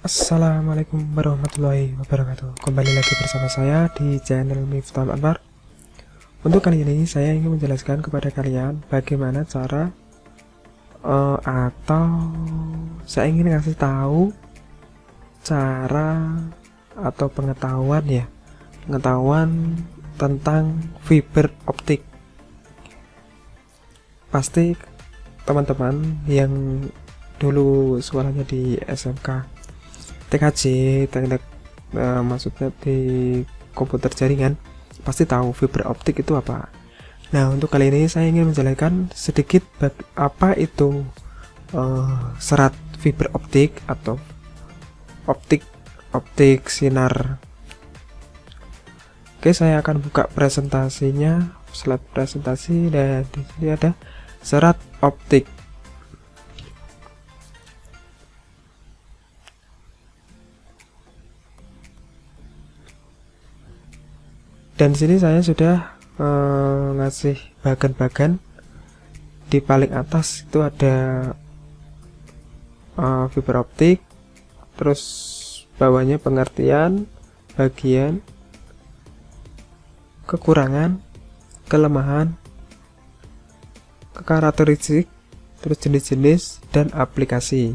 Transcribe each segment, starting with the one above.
Assalamualaikum warahmatullahi wabarakatuh. Kembali lagi bersama saya di channel Miftah Anwar. Untuk kali ini saya ingin menjelaskan kepada kalian bagaimana cara atau saya ingin ngasih tahu cara atau pengetahuan tentang fiber optik. Pasti teman-teman yang dulu sekolahnya di SMK TKJ, teknik maksudnya di komputer jaringan, pasti tahu fiber optik itu apa. Nah, untuk kali ini saya ingin menjelaskan sedikit apa itu serat fiber optik atau optik sinar. Oke, saya akan buka presentasinya, slide presentasi, dan di sini ada serat optik. Dan di sini saya sudah ngasih bagan-bagan. Di paling atas itu ada fiber optik, terus bawahnya pengertian, bagian, kekurangan, kelemahan, karakteristik, terus jenis-jenis dan aplikasi.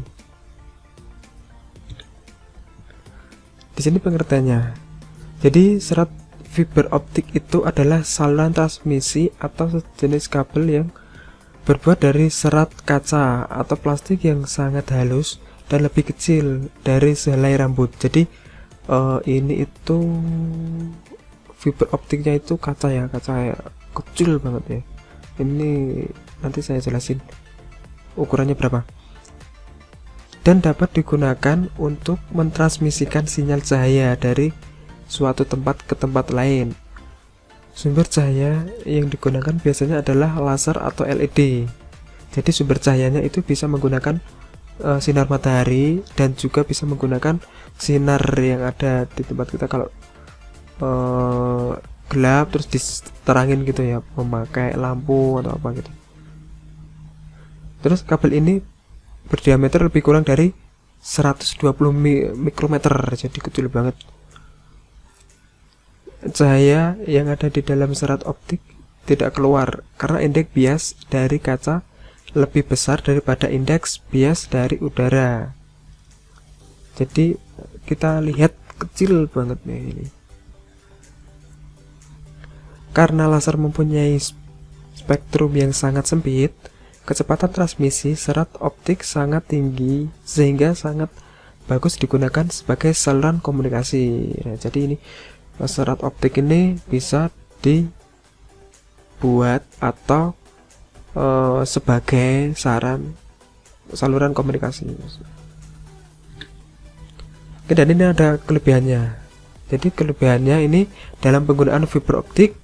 Di sini pengertiannya. Jadi serat fiber optik itu adalah saluran transmisi atau sejenis kabel yang berbuat dari serat kaca atau plastik yang sangat halus dan lebih kecil dari sehelai rambut. Jadi ini itu fiber optiknya itu kaca ya kecil banget ya. Ini nanti saya jelasin ukurannya berapa. Dan dapat digunakan untuk mentransmisikan sinyal cahaya dari suatu tempat ke tempat lain. Sumber cahaya yang digunakan biasanya adalah laser atau LED. Jadi sumber cahayanya itu bisa menggunakan sinar matahari dan juga bisa menggunakan sinar yang ada di tempat kita kalau gelap terus diterangin gitu ya, memakai lampu atau apa gitu. Terus kabel ini berdiameter lebih kurang dari 120 mikrometer, jadi kecil banget. Cahaya yang ada di dalam serat optik tidak keluar karena indeks bias dari kaca lebih besar daripada indeks bias dari udara. Jadi kita lihat kecil banget nih ini. Karena laser mempunyai spektrum yang sangat sempit, kecepatan transmisi serat optik sangat tinggi sehingga sangat bagus digunakan sebagai saluran komunikasi. Nah, jadi ini serat optik ini bisa dibuat atau sebagai saluran komunikasi. Oke, dan ini ada kelebihannya. Jadi kelebihannya ini dalam penggunaan fiber optik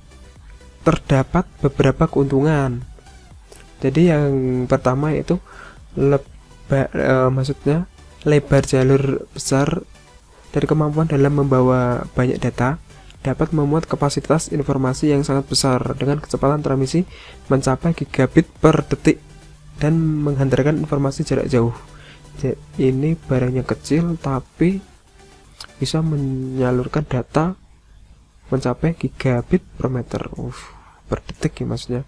terdapat beberapa keuntungan. Jadi yang pertama itu maksudnya lebar jalur besar dari kemampuan dalam membawa banyak data, dapat memuat kapasitas informasi yang sangat besar dengan kecepatan transmisi mencapai gigabit per detik dan menghantarkan informasi jarak jauh. Jadi, ini barangnya kecil tapi bisa menyalurkan data mencapai gigabit per meter, per detik ya maksudnya.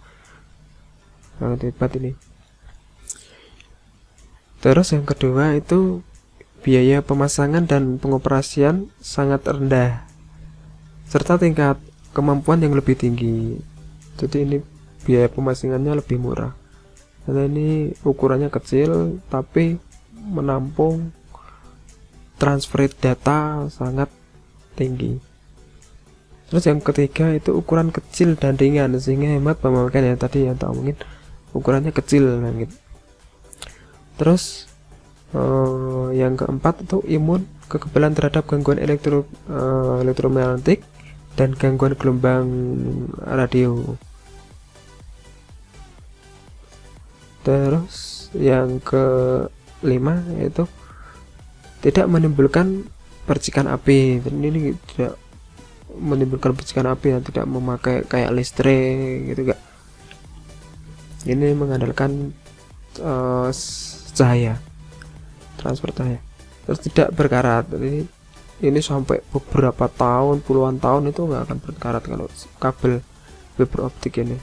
Sangat hebat ini. Terus yang kedua itu biaya pemasangan dan pengoperasian sangat rendah serta tingkat kemampuan yang lebih tinggi. Jadi ini biaya pemasangannya lebih murah karena ini ukurannya kecil tapi menampung transfer data sangat tinggi. Terus yang ketiga itu ukuran kecil dan ringan sehingga hemat pemakaian ya, tadi yang tak omongin ukurannya kecil gitu. Terus yang keempat itu imun kekebalan terhadap gangguan elektromagnetik dan gangguan gelombang radio. Terus yang kelima yaitu tidak menimbulkan percikan api. Dan ini tidak menimbulkan percikan api dan tidak memakai kayak listrik gitu, enggak. Ini mengandalkan cahaya, transfer cahaya. terus tidak berkarat. Ini sampai beberapa tahun, puluhan tahun itu nggak akan berkarat kalau kabel fiber optik ini.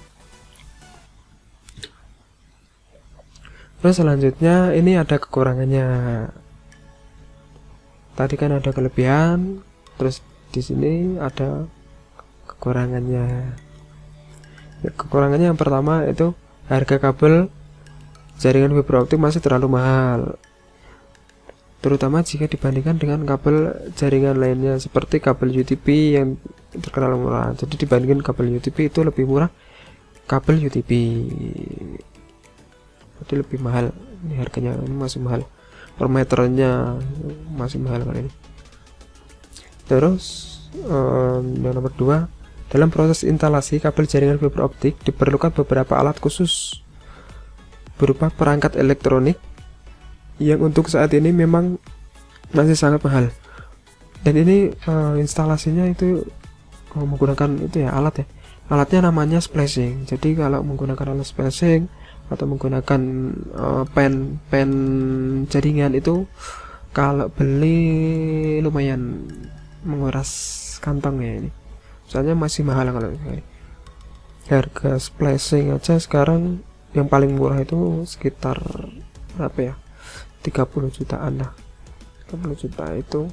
Terus selanjutnya ini ada kekurangannya. Tadi kan ada kelebihan, terus di sini ada kekurangannya. Kekurangannya yang pertama itu harga kabel jaringan fiber optik masih terlalu mahal, terutama jika dibandingkan dengan kabel jaringan lainnya seperti kabel UTP yang terkenal murah. Jadi dibandingkan kabel UTP itu lebih murah kabel UTP, jadi lebih mahal. Ini harganya ini masih mahal, per meternya masih mahal kali ini. Terus yang nomor 2, dalam proses instalasi kabel jaringan fiber optik diperlukan beberapa alat khusus berupa perangkat elektronik yang untuk saat ini memang masih sangat mahal. Dan ini instalasinya itu menggunakan itu ya alat ya. Alatnya namanya splicing. Jadi kalau menggunakan alat splicing atau menggunakan pen jaringan itu kalau beli lumayan menguras kantong ya ini. Soalnya masih mahal kalau ini. Harga splicing aja sekarang yang paling murah itu sekitar berapa ya? 30 jutaan lah. 30 juta itu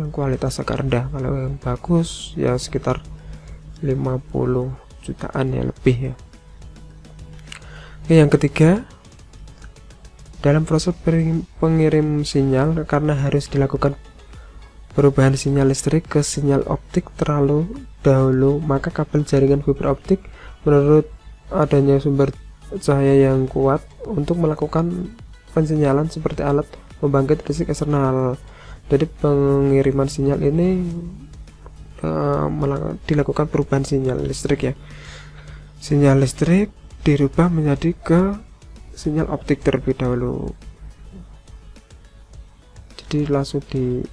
yang kualitas agak rendah. Kalau yang bagus ya sekitar 50 jutaan ya lebih ya. Oke, yang ketiga, dalam proses pengirim sinyal karena harus dilakukan perubahan sinyal listrik ke sinyal optik terlalu dahulu, maka kabel jaringan fiber optik menurut adanya sumber cahaya yang kuat untuk melakukan pensinyalan seperti alat pembangkit listrik eksternal. Jadi pengiriman sinyal ini dilakukan perubahan sinyal listrik ya. Sinyal listrik dirubah menjadi ke sinyal optik terlebih dahulu. Jadi langsung di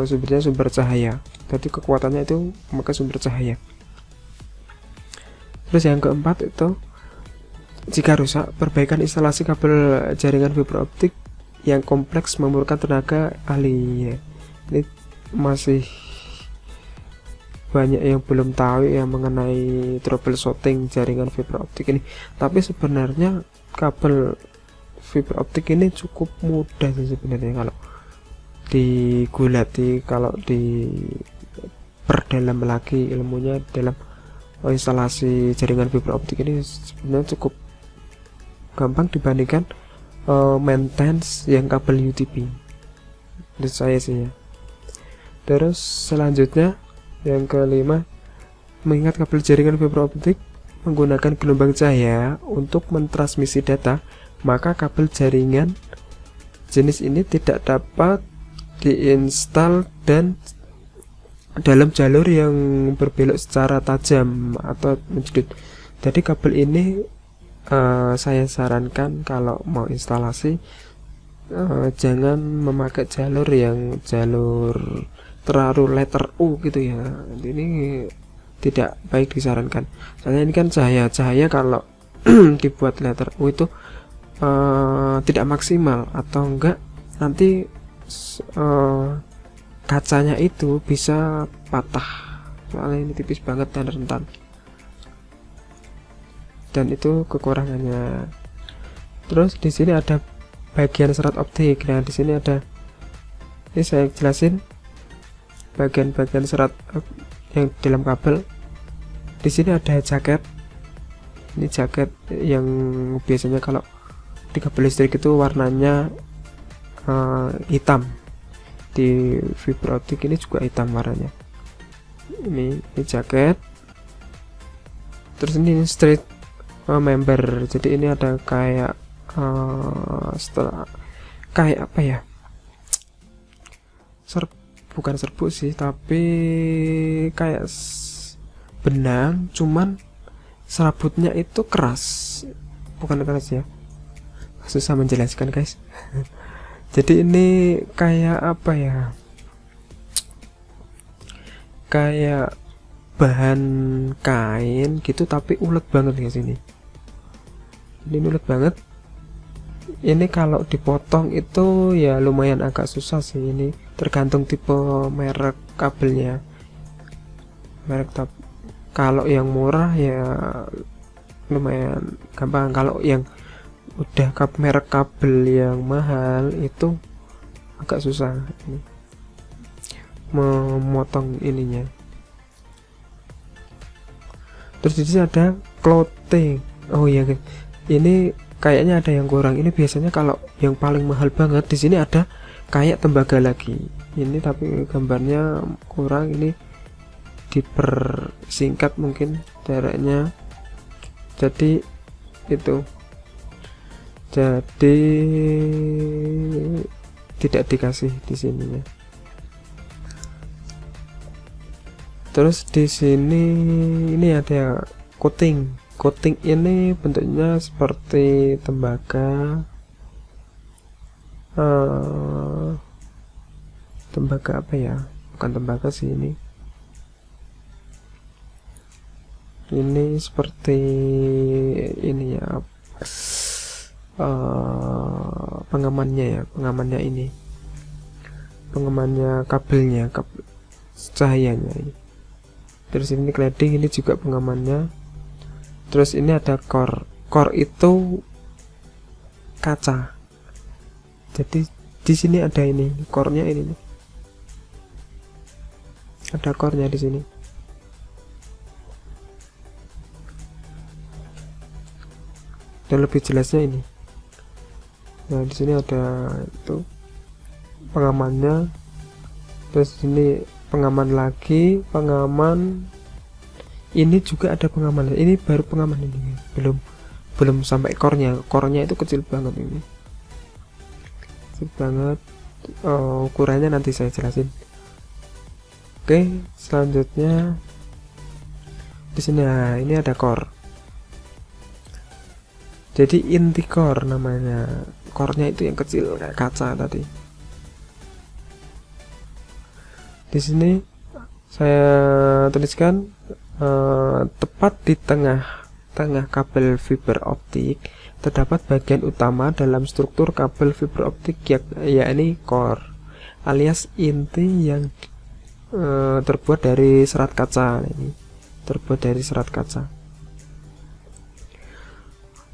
sumbernya sumber cahaya. Jadi kekuatannya itu memakai sumber cahaya. Terus yang keempat itu, jika rusak, perbaikan instalasi kabel jaringan fiber optik yang kompleks memerlukan tenaga ahli ya. Ini masih banyak yang belum tahu ya mengenai troubleshooting jaringan fiber optik ini. Tapi sebenarnya kabel fiber optik ini cukup mudah sih sebenarnya kalau digulati, kalau diperdalam lagi ilmunya dalam instalasi jaringan fiber optik ini sebenarnya cukup gampang dibandingkan maintenance yang kabel UTP menurut saya sih ya. Terus selanjutnya yang kelima, mengingat kabel jaringan fiber optik menggunakan gelombang cahaya untuk mentransmisi data, maka kabel jaringan jenis ini tidak dapat diinstal dan dalam jalur yang berbelok secara tajam atau menjudut. Jadi kabel ini saya sarankan kalau mau instalasi jangan memakai jalur terlalu letter U gitu ya. Ini tidak baik disarankan. Soalnya ini kan cahaya kalau dibuat letter U itu tidak maksimal atau enggak nanti kacanya itu bisa patah. Soalnya ini tipis banget dan rentan. Dan itu kekurangannya. Terus di sini ada bagian serat optik. Nah, di sini ada, ini saya jelasin bagian-bagian serat yang dalam kabel. Di sini ada jaket. Ini jaket yang biasanya kalau di kabel listrik itu warnanya hitam. Di fiber optik ini juga hitam warnanya. Ini jaket. Terus ini straight member. Jadi ini ada kayak kayak apa ya, bukan serbuk sih, tapi kayak benang, cuman serabutnya itu keras, bukan keras ya, susah menjelaskan guys. Jadi ini kayak apa ya, kayak bahan kain gitu tapi ulet banget guys. Ini ulet banget. ini kalau dipotong itu ya lumayan agak susah sih, ini tergantung tipe merek kabelnya. Kalau yang murah ya lumayan gampang, kalau yang udah merek kabel yang mahal itu agak susah ini, memotong ininya. Terus di sini ada clothing. Oh iya, ini kayaknya ada yang kurang. Ini biasanya kalau yang paling mahal banget di sini ada kayak tembaga lagi. Ini tapi gambarnya kurang, ini dipersingkat mungkin jaraknya. Jadi itu. Jadi tidak dikasih di sininya. Terus di sini ini ada coating. Coating ini bentuknya seperti tembaga. Tembaga apa ya? Bukan tembaga sih ini. Ini seperti ini ya. Pengamannya ini. Pengamannya kabelnya, kabel cahayanya ini. Terus ini cladding, ini juga pengamannya. Terus ini ada core. Core itu kaca. Jadi di sini ada ini, core-nya ini nih. Ada core-nya di sini. Dan lebih jelasnya ini. Nah, di sini ada itu pengamannya. Terus ini pengaman lagi, pengaman ini juga ada pengaman. Ini baru pengaman ini, belum sampai core-nya. Core-nya itu kecil banget ini, kecil banget. Ukurannya nanti saya jelasin. Oke, selanjutnya di sini, nah, ini ada core. Jadi inti core namanya. Core-nya itu yang kecil kayak kaca tadi. Di sini saya tuliskan tepat di tengah kabel fiber optik terdapat bagian utama dalam struktur kabel fiber optik, yakni core alias inti yang terbuat dari serat kaca. Ini terbuat dari serat kaca.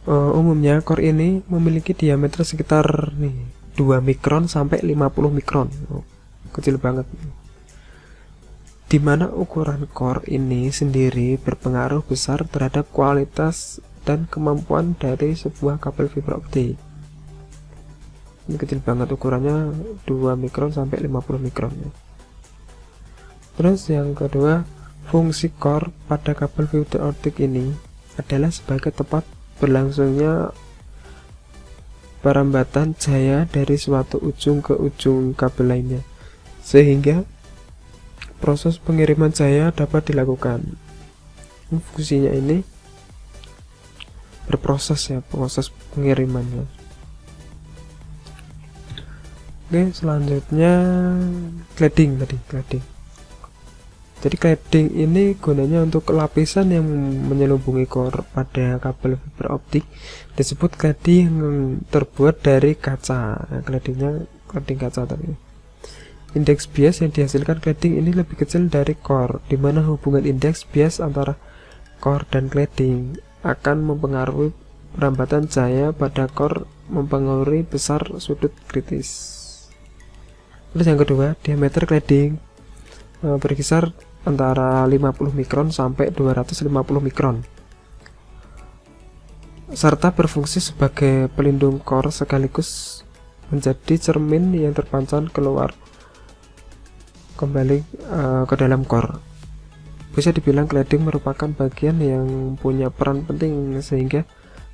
Umumnya core ini memiliki diameter sekitar 2 mikron sampai 50 mikron. Kecil banget. Di mana ukuran core ini sendiri berpengaruh besar terhadap kualitas dan kemampuan dari sebuah kabel fiber optik. Ini kecil banget ukurannya, 2 mikron sampai 50 mikron. Terus yang kedua, fungsi core pada kabel fiber optik ini adalah sebagai tempat berlangsungnya perambatan cahaya dari suatu ujung ke ujung kabel lainnya, sehingga proses pengiriman cahaya dapat dilakukan. Fungsinya ini berproses ya, proses pengirimannya. Oke, selanjutnya cladding tadi, cladding. Jadi cladding ini gunanya untuk lapisan yang menyelubungi core pada kabel fiber optik disebut cladding yang terbuat dari kaca. Nah, claddingnya cladding kaca tadi. Indeks bias yang dihasilkan cladding ini lebih kecil dari core, di mana hubungan indeks bias antara core dan cladding akan mempengaruhi perambatan cahaya pada core, mempengaruhi besar sudut kritis. Terus yang kedua, diameter cladding berkisar antara 50 mikron sampai 250 mikron, serta berfungsi sebagai pelindung core sekaligus menjadi cermin yang terpancar keluar kembali ke dalam core. Bisa dibilang cladding merupakan bagian yang punya peran penting, sehingga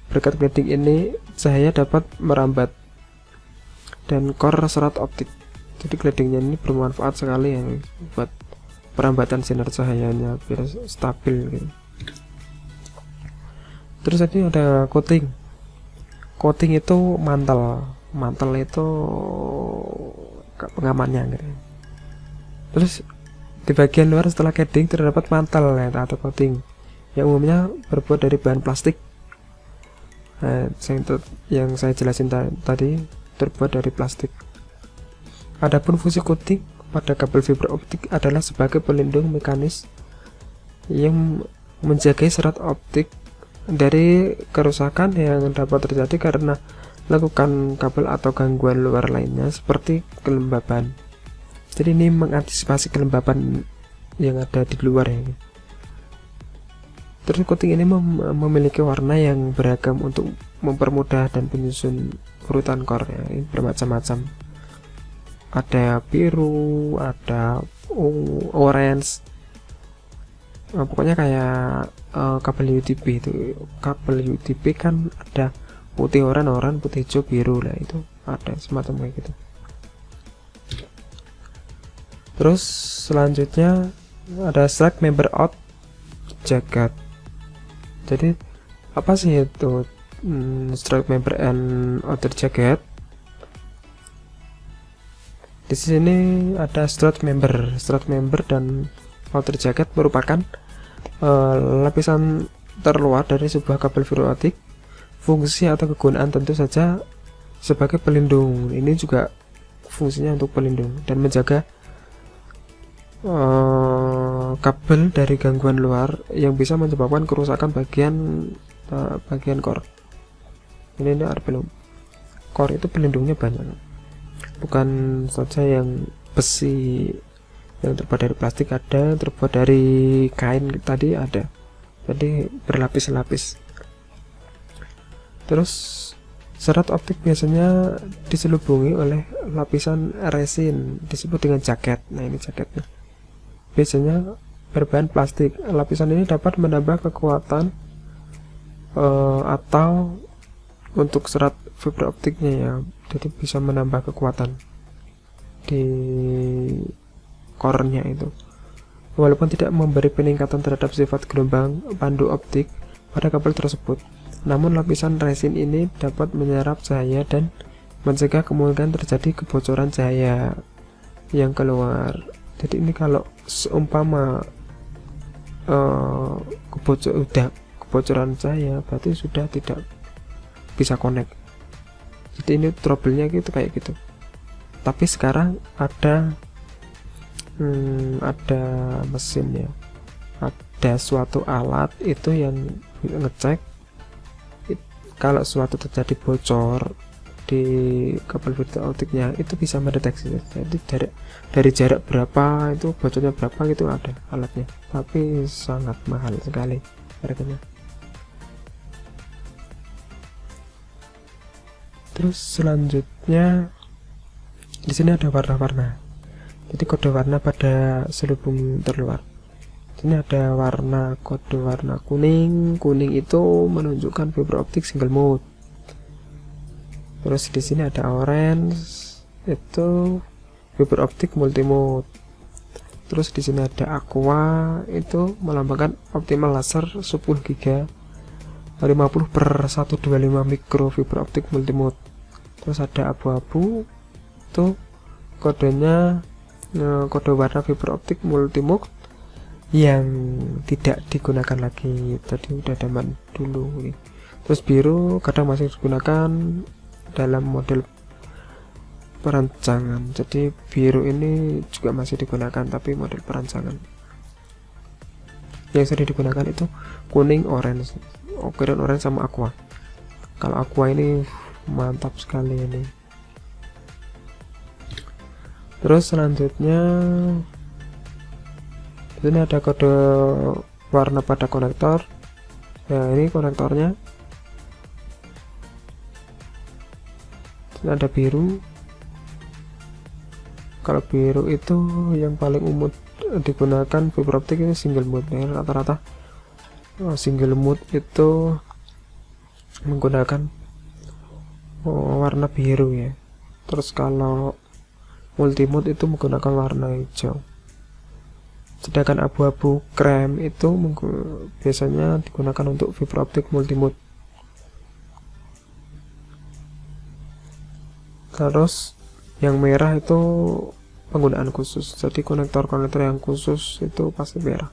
berkat cladding ini cahaya dapat merambat dan core serat optik. Jadi claddingnya ini bermanfaat sekali yang buat perambatan sinar cahayanya biar stabil gitu. Terus tadi ada coating. Coating itu mantel itu pengamannya gitu. Terus di bagian luar setelah cladding terdapat mantel ya, atau coating yang umumnya berbuat dari bahan plastik yang saya jelasin tadi terbuat dari plastik. Adapun fungsi coating pada kabel fiber optik adalah sebagai pelindung mekanis yang menjaga serat optik dari kerusakan yang dapat terjadi karena lakukan kabel atau gangguan luar lainnya seperti kelembaban. Jadi ini mengantisipasi kelembaban yang ada di luar ya. Terus coating ini memiliki warna yang beragam untuk mempermudah dan menyusun urutan core ya. Ini bermacam-macam. Ada biru, ada orange. Pokoknya kayak kabel UTP itu. Kabel UTP kan ada putih oranye, putih hijau, biru lah, itu ada semacam kayak gitu. Terus selanjutnya ada strike member out jacket. Jadi apa sih itu strike member and outer jacket? Di sini ada strut member dan outer jacket merupakan lapisan terluar dari sebuah kabel fiber optik. Fungsi atau kegunaan tentu saja sebagai pelindung. Ini juga fungsinya untuk pelindung dan menjaga kabel dari gangguan luar yang bisa menyebabkan kerusakan bagian core. Ini belum. Core itu pelindungnya banyak, bukan saja yang besi yang terbuat dari plastik, ada terbuat dari kain tadi ada, jadi berlapis-lapis. Terus serat optik biasanya diselubungi oleh lapisan resin disebut dengan jaket. Nah, ini jaketnya biasanya berbahan plastik. Lapisan ini dapat menambah kekuatan atau untuk serat fiber optiknya ya, jadi bisa menambah kekuatan di core-nya itu, walaupun tidak memberi peningkatan terhadap sifat gelombang pandu optik pada kabel tersebut. Namun lapisan resin ini dapat menyerap cahaya dan mencegah kemungkinan terjadi kebocoran cahaya yang keluar. Jadi ini kalau seumpama kebocoran cahaya, berarti sudah tidak bisa connect. Jadi ini trouble-nya gitu kayak gitu. Tapi sekarang ada mesin ya, ada suatu alat itu yang ngecek kalau suatu terjadi bocor di kabel fiber optiknya, itu bisa mendeteksi. Jadi dari jarak berapa itu bocornya berapa gitu ada alatnya, tapi sangat mahal sekali harganya. Terus selanjutnya di sini ada warna-warna. Jadi kode warna pada selubung terluar. Ini ada kode warna kuning. Kuning itu menunjukkan fiber optik single mode. Terus di sini ada orange, itu fiber optik multi mode. Terus di sini ada aqua, itu melambangkan optimal laser 10 GB 50/125 mikro fiber optik multi mode. Terus ada abu-abu, itu kodenya kode warna fiber optik multi mode yang tidak digunakan lagi, tadi udah zaman dulu. Terus biru kadang masih digunakan dalam model perancangan, jadi biru ini juga masih digunakan tapi model perancangan. Yang sering digunakan itu kuning, orange, orange sama aqua. Kalau aqua ini mantap sekali ini. Terus selanjutnya ini ada kode warna pada konektor. Ya, ini konektornya. Ini ada biru. Kalau biru itu yang paling umum digunakan fiber optik ini single mode ya, rata-rata single mode itu menggunakan warna biru ya. Terus kalau multi mode itu menggunakan warna hijau. Sedangkan abu-abu krem itu biasanya digunakan untuk fiber optik multi mode. Terus yang merah itu penggunaan khusus, jadi konektor-konektor yang khusus itu pasti merah.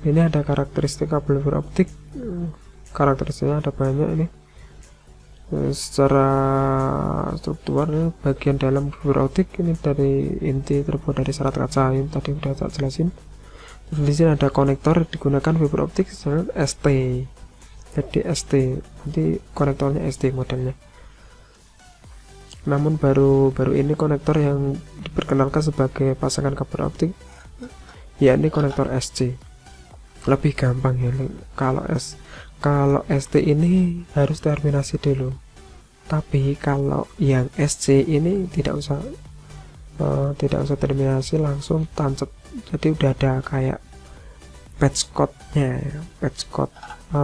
Ini ada karakteristik kabel fiber optik. Karakteristiknya ada banyak ini. Secara struktur, bagian dalam fiber optik ini dari inti terbuat dari serat kaca, yang tadi udah tak jelasin. Terus di sini ada konektor, digunakan fiber optik ST. Jadi ST, nanti konektornya ST modelnya. Namun baru ini konektor yang diperkenalkan sebagai pasangan kabel optik, yakni konektor SC. Lebih gampang ya. Kalau ST ini harus terminasi dulu. Tapi kalau yang SC ini tidak usah terminasi, langsung tancap. Jadi udah ada kayak patch code-nya,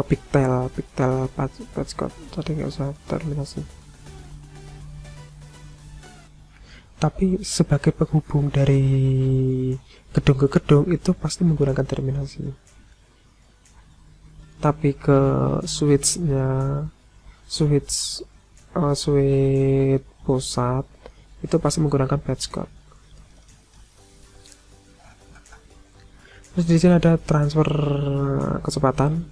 pigtail patch code. Jadi nggak usah terminasi. Tapi sebagai penghubung dari gedung ke gedung itu pasti menggunakan terminasi. Tapi ke switch pusat itu pasti menggunakan patch code. Terus di sini ada transfer kecepatan,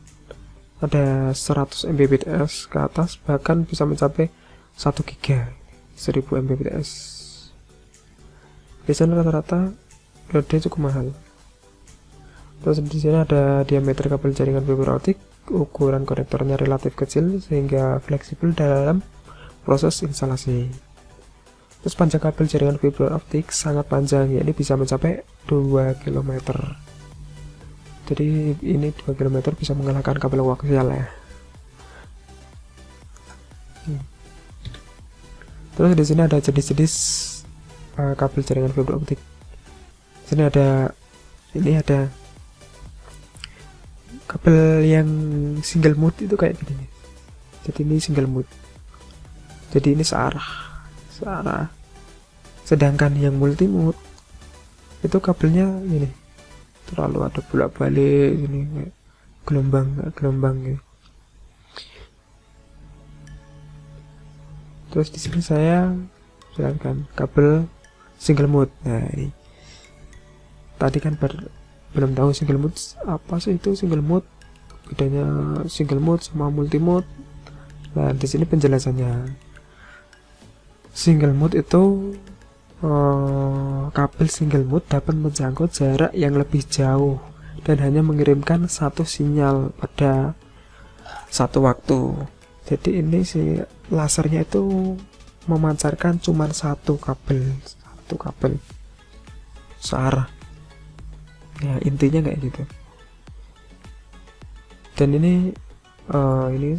ada 100 Mbps ke atas, bahkan bisa mencapai 1 GB, 1000 Mbps. Biasanya rata-rata loadnya cukup mahal. Terus di sini ada diameter kabel jaringan fiber optik, ukuran konektornya relatif kecil sehingga fleksibel dalam proses instalasi. Terus panjang kabel jaringan fiber optik sangat panjang, yakni bisa mencapai 2 km. Jadi ini 2 km bisa mengalahkan kabel koaksial ya. Terus di sini ada jenis-jenis kabel jaringan fiber optik. Di sini ada kabel yang single mode itu kayak gini. Jadi ini single mode. Jadi ini searah. Sedangkan yang multi mode itu kabelnya ini terlalu ada bolak-balik ini kayak gelombang gitu. Terus di sini saya jelaskan kabel single mode. Nah, ini tadi kan belum tahu single mode apa sih, itu single mode, bedanya single mode sama multi mode. Nah, di sini penjelasannya. Single mode itu kabel single mode dapat menjangkau jarak yang lebih jauh dan hanya mengirimkan satu sinyal pada satu waktu. Jadi ini si lasernya itu memancarkan cuma satu kabel searah. Ya, intinya kayak gitu. Dan ini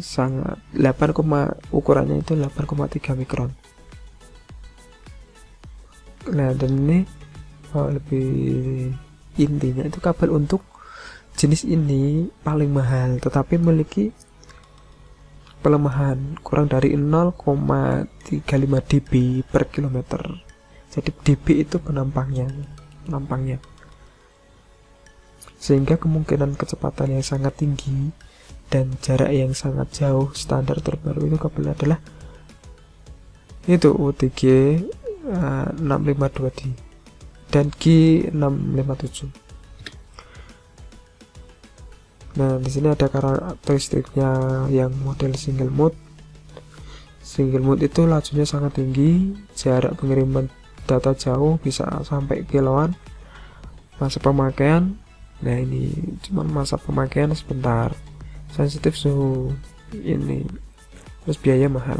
sangat ukurannya itu 8,3 mikron. Nah, dan ini lebih intinya itu kabel untuk jenis ini paling mahal, tetapi memiliki pelemahan kurang dari 0,35 dB per kilometer. Jadi dB itu penampangnya. Sehingga kemungkinan kecepatan yang sangat tinggi dan jarak yang sangat jauh. Standar terbaru itu kabel adalah itu UTG 652D dan G657. Nah, di sini ada karakteristiknya yang model single mode. Single mode itu lajunya sangat tinggi, jarak pengiriman data jauh, bisa sampai kiloan. Masa pemakaian, nah ini cuma masa pemakaian sebentar, sensitif suhu ini, terus biaya mahal.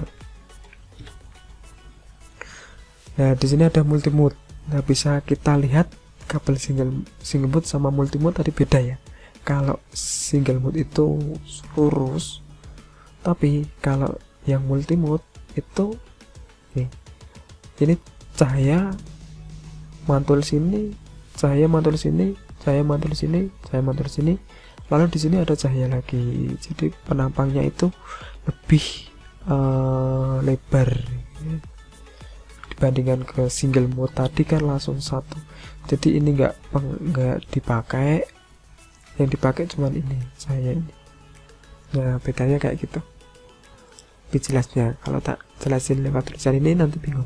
Nah, di sini ada multi mode. Nah, bisa kita lihat kabel single mode sama multi mode tadi beda ya. Kalau single mode itu lurus, tapi kalau yang multi mode itu ini cahaya mantul sini, cahaya mantul sini, cahaya mantul sini, cahaya mantul sini, lalu di sini ada cahaya lagi. Jadi penampangnya itu lebih lebar dibandingkan ke single mode tadi kan langsung satu. Jadi ini nggak dipakai, yang dipakai cuman ini cahaya ini. Nah, bedanya kayak gitu. Lebih jelasnya kalau tak jelasin lewat tulisan ini nanti bingung.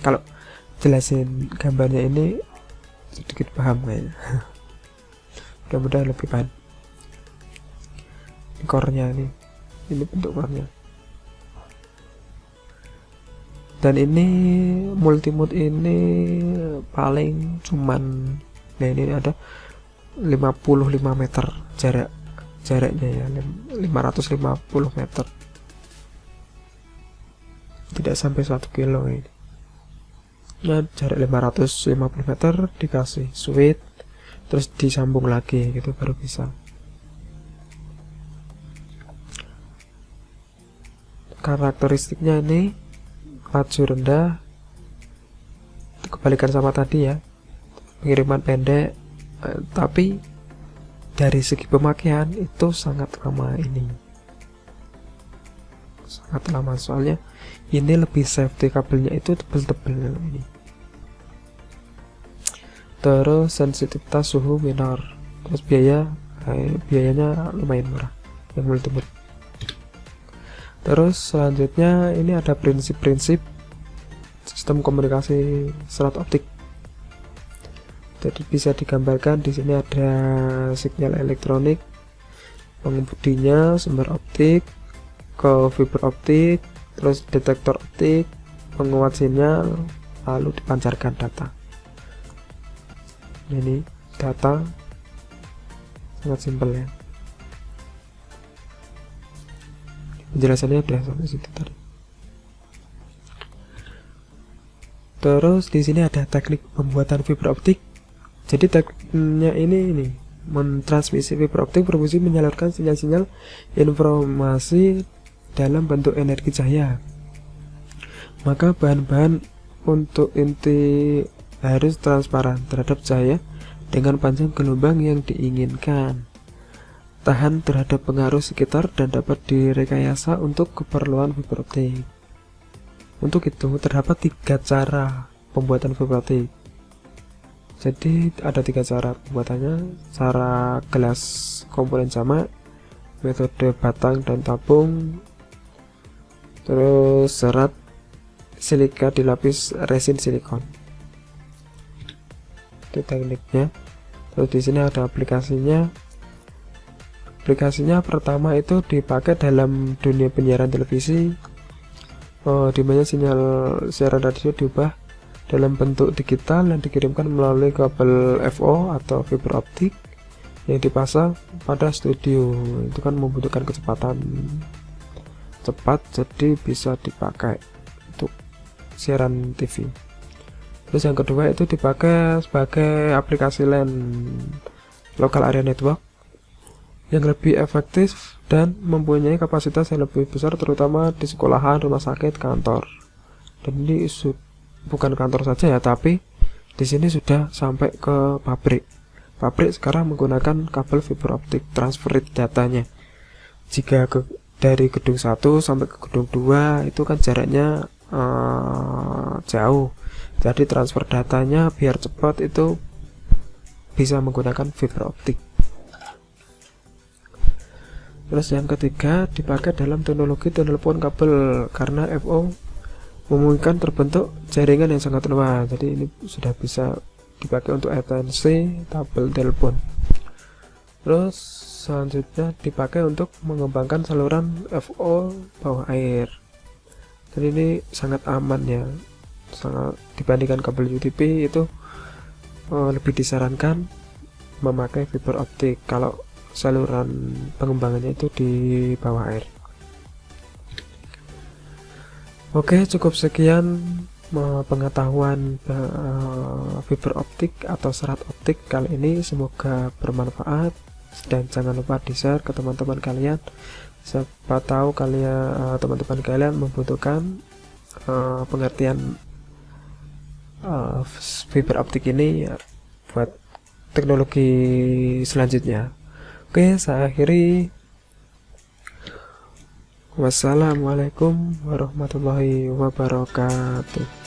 Kalau jelasin gambarnya ini sedikit paham kayaknya. Mudah-mudahan lebih core-nya ini bentuk core-nya. Dan ini multimode ini paling cuman, nah ini ada 55 meter jaraknya ya, 550 meter, tidak sampai 1 kilo ini. Nah, jarak 550 meter dikasih switch, terus disambung lagi gitu baru bisa. Karakteristiknya ini laju rendah, kebalikan sama tadi ya, pengiriman pendek, tapi dari segi pemakaian itu sangat lama ini, sangat lama, soalnya ini lebih safety, kabelnya itu tebel-tebel ini. Terus sensitivitas suhu minor, terus biayanya lumayan murah yang multimode. Terus selanjutnya ini ada prinsip-prinsip sistem komunikasi serat optik. Jadi bisa digambarkan di sini ada sinyal elektronik, pengemudinya sumber optik, ke fiber optik, terus detektor optik, penguat sinyal, lalu dipancarkan data. Ini data sangat simpel ya. Penjelasannya udah sampai situ tadi. Terus di sini ada teknik pembuatan fiber optik. Jadi tekniknya ini mentransmisi fiber optik berfungsi menyalurkan sinyal-sinyal informasi dalam bentuk energi cahaya. Maka bahan-bahan untuk inti harus transparan terhadap cahaya dengan panjang gelombang yang diinginkan, tahan terhadap pengaruh sekitar, dan dapat direkayasa untuk keperluan fiber optik. Untuk itu terdapat 3 cara pembuatan fiber optik. Jadi ada 3 cara pembuatannya: cara gelas komponen sama, metode batang dan tabung, terus serat silika dilapis resin silikon. Itu tekniknya. Terus di sini ada aplikasinya. Aplikasinya pertama itu dipakai dalam dunia penyiaran televisi, di mana sinyal siaran radio diubah dalam bentuk digital dan dikirimkan melalui kabel FO atau fiber optik yang dipasang pada studio. Itu kan membutuhkan kecepatan cepat, jadi bisa dipakai untuk siaran TV. Terus yang kedua itu dipakai sebagai aplikasi LAN, local area network, yang lebih efektif dan mempunyai kapasitas yang lebih besar, terutama di sekolahan, rumah sakit, kantor. Dan ini bukan kantor saja ya, tapi di sini sudah sampai ke pabrik. Pabrik sekarang menggunakan kabel fiber optik transfer datanya. Jika dari gedung 1 sampai ke gedung 2 itu kan jaraknya jauh. Jadi transfer datanya biar cepat itu bisa menggunakan fiber optik. Terus yang ketiga dipakai dalam teknologi telepon kabel, karena FO memungkinkan terbentuk jaringan yang sangat luas. Jadi ini sudah bisa dipakai untuk ekstensi kabel telepon. Terus selanjutnya dipakai untuk mengembangkan saluran FO bawah air. Jadi ini sangat aman ya, sangat dibandingkan kabel UTP itu lebih disarankan memakai fiber optik kalau saluran pengembangannya itu di bawah air. Oke, cukup sekian pengetahuan fiber optik atau serat optik kali ini. Semoga bermanfaat dan jangan lupa di-share ke teman-teman kalian. Siapa tahu kalian teman-teman kalian membutuhkan pengertian fiber optik ini buat teknologi selanjutnya. Oke, saya akhiri. Wassalamualaikum warahmatullahi wabarakatuh.